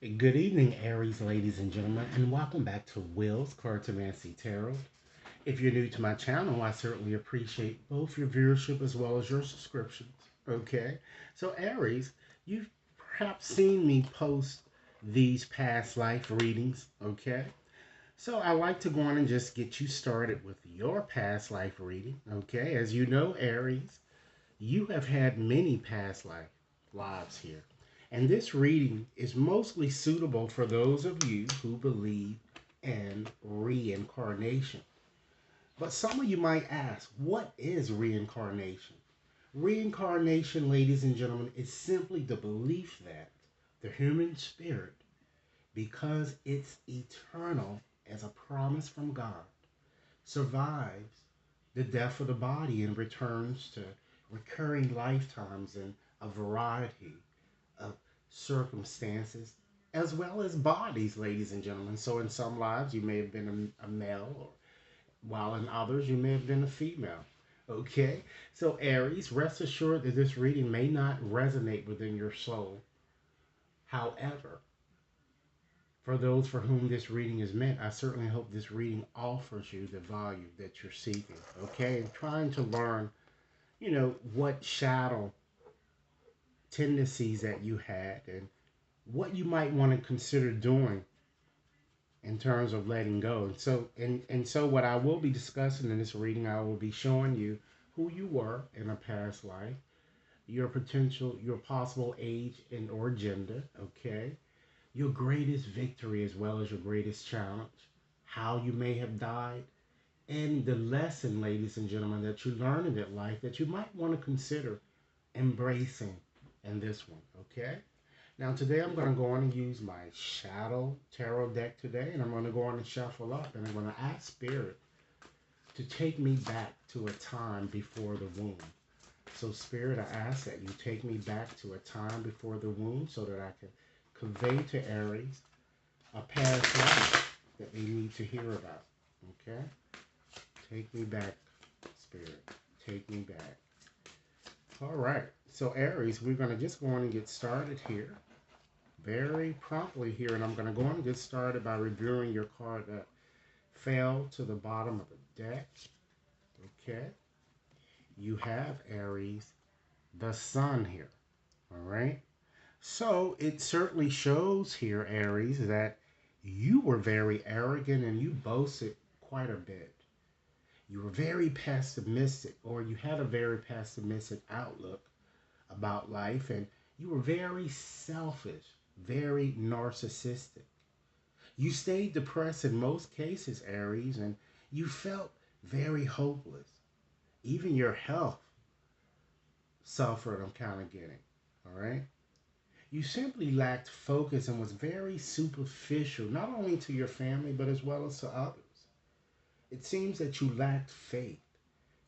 Good evening, Aries, ladies and gentlemen, and welcome back to Will's Cartomancy Tarot. If you're new to my channel, I certainly appreciate both your viewership as well as your subscriptions. Okay, so Aries, you've perhaps seen me post these past life readings. Okay, so I like to go on and just get you started with your past life reading. Okay, as you know, Aries, you have had many past lives here. And this reading is mostly suitable for those of you who believe in reincarnation. But some of you might ask, what is reincarnation? Reincarnation, ladies and gentlemen, is simply the belief that the human spirit, because it's eternal as a promise from God, survives the death of the body and returns to recurring lifetimes in a variety of circumstances as well as bodies, ladies and gentlemen. So, in some lives, you may have been a male, or while in others, you may have been a female. Okay? So, Aries, rest assured that this reading may not resonate within your soul. However, for those for whom this reading is meant, I certainly hope this reading offers you the value that you're seeking. Okay? And trying to learn, what shadow tendencies that you had and what you might want to consider doing in terms of letting go. And so what I will be discussing in this reading, I will be showing you who you were in a past life, your possible age and or gender, okay? Your greatest victory as well as your greatest challenge, how you may have died, and the lesson, ladies and gentlemen, that you learned in that life that you might want to consider embracing in this one, okay? Now today I'm going to go on and use my Shadow Tarot deck today, and I'm going to go on and shuffle up, and I'm going to ask Spirit to take me back to a time before the womb. So Spirit, I ask that you take me back to a time before the womb so that I can convey to Aries a past life that they need to hear about. Okay? Take me back, Spirit. Take me back. All right. So Aries, we're going to just go on and get started here very promptly here, and I'm going to go on and get started by reviewing your card that fell to the bottom of the deck. Okay, you have Aries, the Sun here. All right, so it certainly shows here, Aries, that you were very arrogant and you boasted quite a bit. You were very pessimistic, or you had a very pessimistic outlook about life, and you were very selfish, very narcissistic. You stayed depressed in most cases, Aries, and you felt very hopeless. Even your health suffered, I'm kind of getting. All right? You simply lacked focus and was very superficial, not only to your family, but as well as to others. It seems that you lacked faith.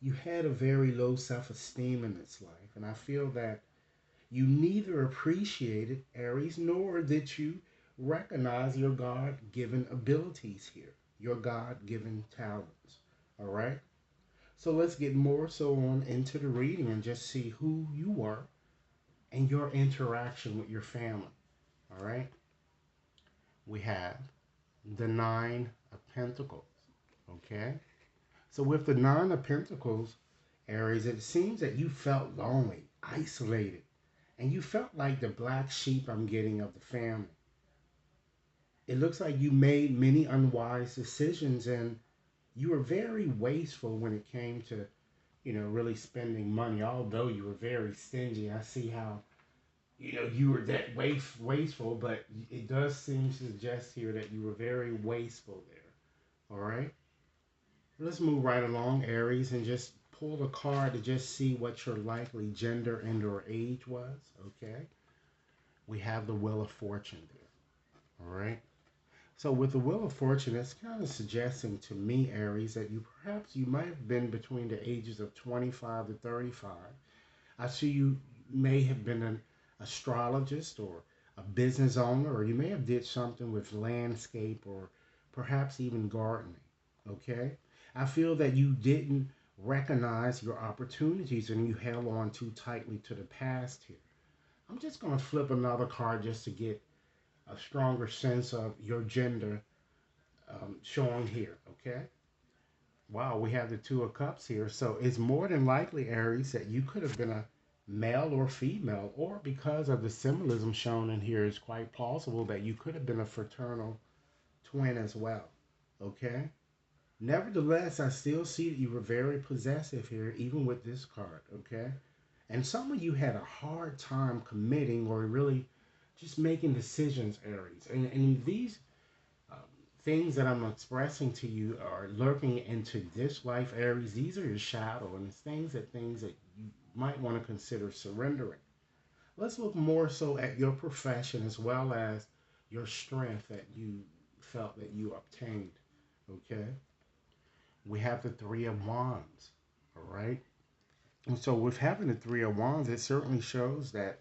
You had a very low self esteem in this life, and I feel that you neither appreciated Aries nor did you recognize your God given abilities here, your God given talents. All right? So let's get more so on into the reading and just see who you were and your interaction with your family. All right? We have the Nine of Pentacles. Okay? So with the Nine of Pentacles, Aries, it seems that you felt lonely, isolated, and you felt like the black sheep I'm getting of the family. It looks like you made many unwise decisions and you were very wasteful when it came to, really spending money. Although you were very stingy, I see how, you were that wasteful, but it does seem to suggest here that you were very wasteful there. All right? Let's move right along, Aries, and just pull the card to just see what your likely gender and or age was. Okay? We have the Wheel of Fortune there. All right? So with the Wheel of Fortune, it's kind of suggesting to me, Aries, that you might have been between the ages of 25 to 35. I see you may have been an astrologist or a business owner, or you may have did something with landscape or perhaps even gardening. Okay? I feel that you didn't recognize your opportunities and you held on too tightly to the past here. I'm just going to flip another card just to get a stronger sense of your gender showing here. Okay. Wow, we have the Two of Cups here. So it's more than likely, Aries, that you could have been a male or female, or because of the symbolism shown in here, it's quite plausible that you could have been a fraternal twin as well. Okay? Nevertheless, I still see that you were very possessive here, even with this card. Okay? And some of you had a hard time committing or really just making decisions, Aries. And these um, things that I'm expressing to you are lurking into this life, Aries. These are your shadow, and it's things that you might want to consider surrendering. Let's look more so at your profession as well as your strength that you felt that you obtained. Okay, we have the Three of Wands. All right, and so with having the Three of Wands, it certainly shows that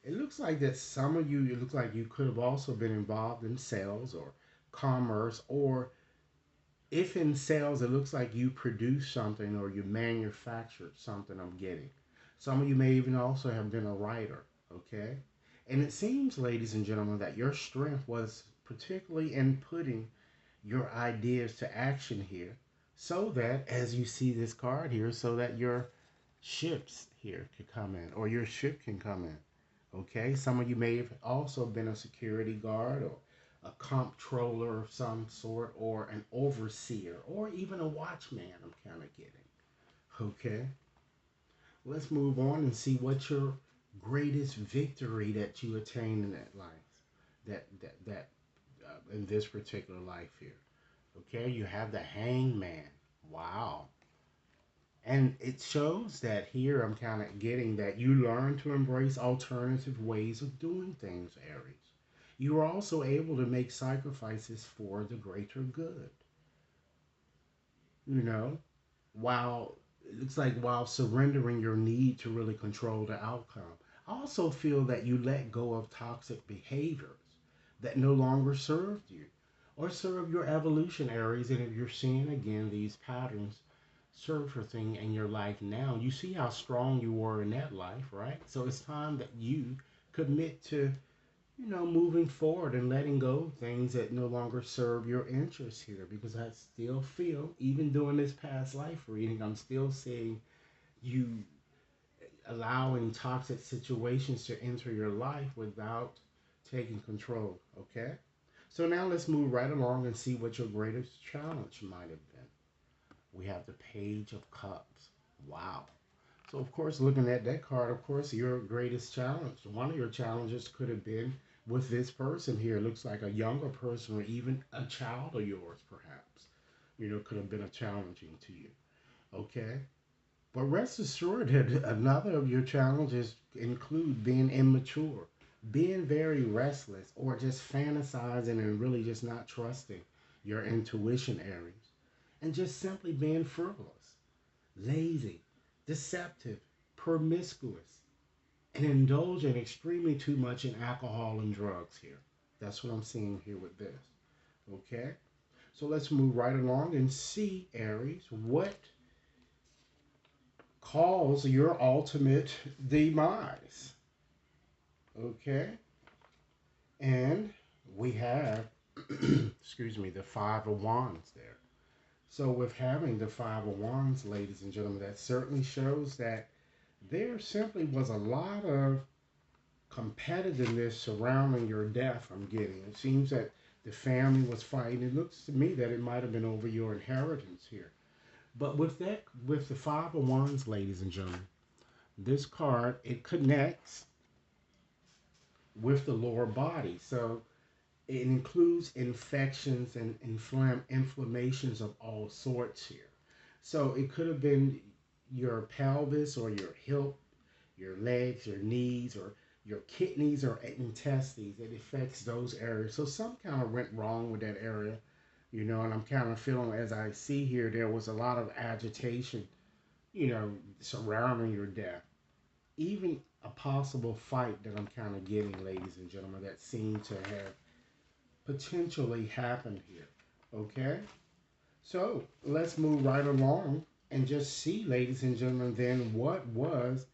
it looks like that some of you, it looks like you could have also been involved in sales or commerce, or if in sales, it looks like you produced something or you manufactured something. I'm getting. Some of you may even also have been a writer, okay? And it seems, ladies and gentlemen, that your strength was particularly in putting your ideas to action here so that, as you see this card here, so that your ships here could come in or your ship can come in. Okay, some of you may have also been a security guard or a comptroller of some sort or an overseer or even a watchman. I'm kind of getting. Okay, let's move on and see what your greatest victory that you attained in that life, that in this particular life here. Okay, you have the hangman. Wow. And it shows that here I'm kind of getting that you learn to embrace alternative ways of doing things, Aries. You are also able to make sacrifices for the greater good. You know, while it looks like while surrendering your need to really control the outcome. I also feel that you let go of toxic behaviors that no longer served you or serve your evolution, Aries. And if you're seeing again these patterns surfacing in your life now, you see how strong you were in that life, right? So it's time that you commit to, moving forward and letting go of things that no longer serve your interests here. Because I still feel, even doing this past life reading, I'm still seeing you allowing toxic situations to enter your life without taking control, okay? So now let's move right along and see what your greatest challenge might have been. We have the Page of Cups. Wow. So, of course, looking at that card, of course, your greatest challenge, one of your challenges could have been with this person here. It looks like a younger person or even a child of yours, perhaps, could have been a challenging to you. Okay. But rest assured that another of your challenges include being immature, being very restless, or just fantasizing and really just not trusting your intuition, Aries, and just simply being frivolous, lazy, deceptive, promiscuous, and indulging extremely too much in alcohol and drugs here. That's what I'm seeing here with this. Okay? So let's move right along and see, Aries, what calls your ultimate demise. Okay? And we have, excuse me, the Five of Wands there. So, with having the Five of Wands, ladies and gentlemen, that certainly shows that there simply was a lot of competitiveness surrounding your death. I'm getting. It seems that the family was fighting. It looks to me that it might have been over your inheritance here. But with that, with the Five of Wands, ladies and gentlemen, this card, it connects with the lower body. So it includes infections and inflammations of all sorts here. So it could have been your pelvis or your hip, your legs, your knees, or your kidneys or intestines. It affects those areas. So some kind of went wrong with that area, and I'm kind of feeling, as I see here, there was a lot of agitation, surrounding your death. Even a possible fight that I'm kind of getting, ladies and gentlemen, that seemed to have potentially happened here. Okay? So let's move right along and just see, ladies and gentlemen, then what was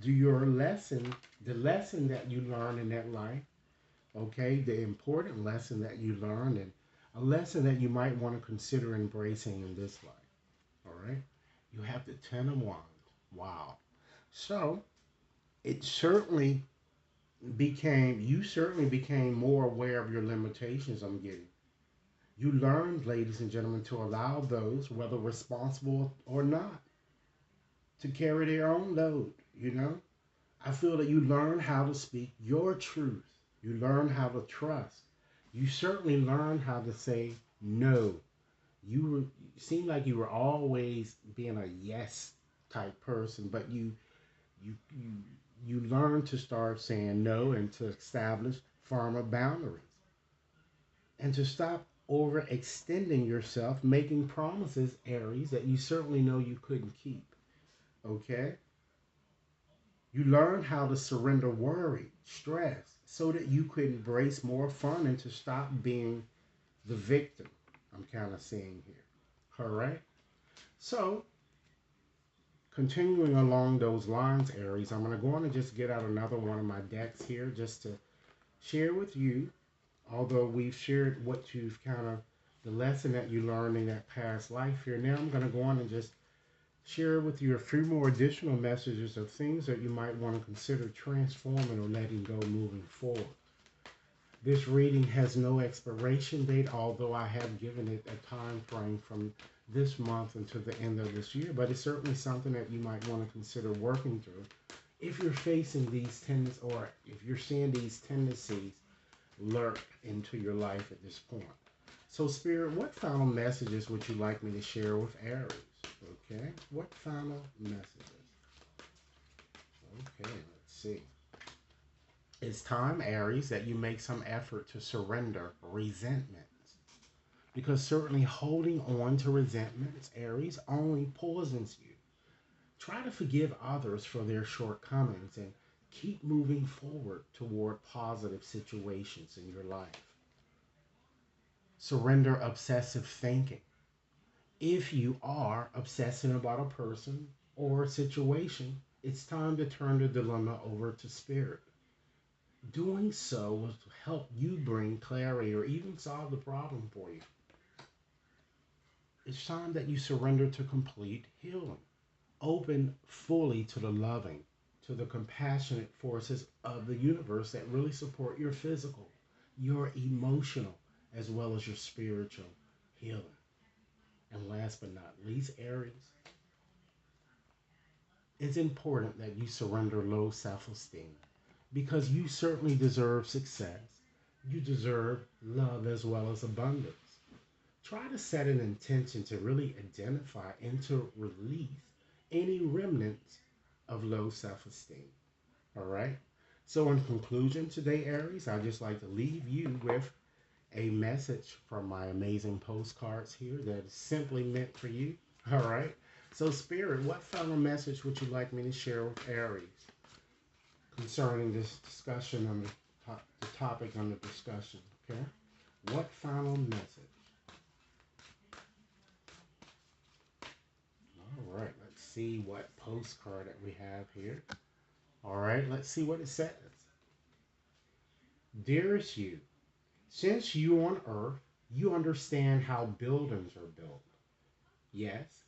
your lesson, the lesson that you learned in that life, Okay, the important lesson that you learned and a lesson that you might want to consider embracing in this life. All right, you have the Ten of Wands. Wow. So it certainly you certainly became more aware of your limitations. I'm getting. You learned, ladies and gentlemen, to allow those, whether responsible or not, to carry their own load. You know, I feel that you learn how to speak your truth. You learn how to trust. You certainly learn how to say no. You seem like you were always being a yes type person, but you you you learn to start saying no and to establish firmer boundaries and to stop overextending yourself, making promises, Aries, that you certainly know you couldn't keep. Okay? You learn how to surrender worry, stress, so that you could embrace more fun and to stop being the victim. I'm kind of seeing here. All right? So, continuing along those lines, Aries, I'm going to go on and just get out another one of my decks here just to share with you. Although we've shared what you've kind of, the lesson that you learned in that past life here, now I'm going to go on and just share with you a few more additional messages of things that you might want to consider transforming or letting go moving forward. This reading has no expiration date, although I have given it a time frame from this month until the end of this year, but it's certainly something that you might want to consider working through if you're facing these tendencies or if you're seeing these tendencies lurk into your life at this point. So, Spirit, what final messages would you like me to share with Aries? Okay, what final messages? Okay, let's see. It's time, Aries, that you make some effort to surrender resentments. Because certainly holding on to resentments, Aries, only poisons you. Try to forgive others for their shortcomings and keep moving forward toward positive situations in your life. Surrender obsessive thinking. If you are obsessing about a person or a situation, it's time to turn the dilemma over to spirit. Doing so will help you bring clarity or even solve the problem for you. It's time that you surrender to complete healing. Open fully to the loving, to the compassionate forces of the universe that really support your physical, your emotional, as well as your spiritual healing. And last but not least, Aries, it's important that you surrender low self esteem because you certainly deserve success. You deserve love as well as abundance. Try to set an intention to really identify and to release any remnants of low self esteem. All right? So, in conclusion today, Aries, I'd just like to leave you with a message from my amazing postcards here that is simply meant for you. All right? So, Spirit, what final message would you like me to share with Aries concerning this discussion on the topic under discussion? Okay? What final message? All right, let's see what postcard that we have here. All right, let's see what it says. Dearest you, since you on Earth, you understand how buildings are built. Yes,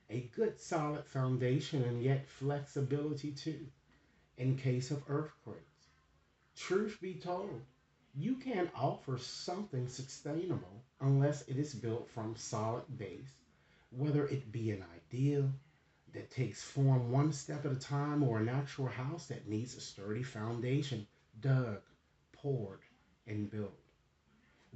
a good solid foundation and yet flexibility too, in case of earthquakes. Truth be told, you can't offer something sustainable unless it is built from solid base, whether it be an ideal that takes form one step at a time or an actual house that needs a sturdy foundation dug, poured, and built.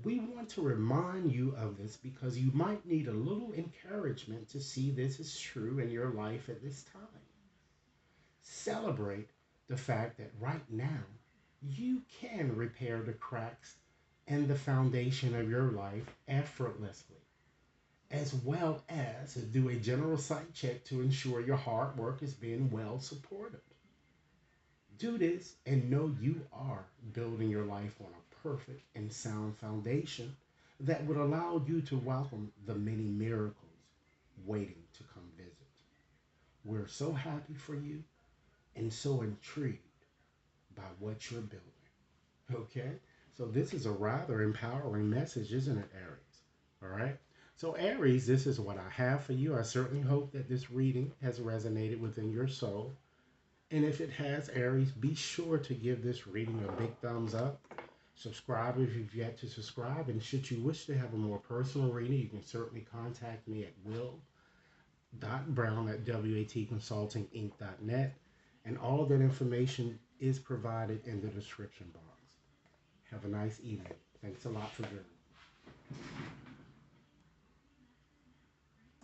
We want to remind you of this because you might need a little encouragement to see this is true in your life at this time. Celebrate the fact that right now you can repair the cracks in the foundation of your life effortlessly, as well as do a general site check to ensure your hard work is being well supported. Do this and know you are building your life on a perfect and sound foundation that would allow you to welcome the many miracles waiting to come visit. We're so happy for you and so intrigued by what you're building. Okay? So this is a rather empowering message, isn't it, Aries? All right. So Aries, this is what I have for you. I certainly hope that this reading has resonated within your soul. And if it has, Aries, be sure to give this reading a big thumbs up. Subscribe if you've yet to subscribe. And should you wish to have a more personal reading, you can certainly contact me at will.brown at watconsultinginc.net. And all of that information is provided in the description box. Have a nice evening. Thanks a lot for joining.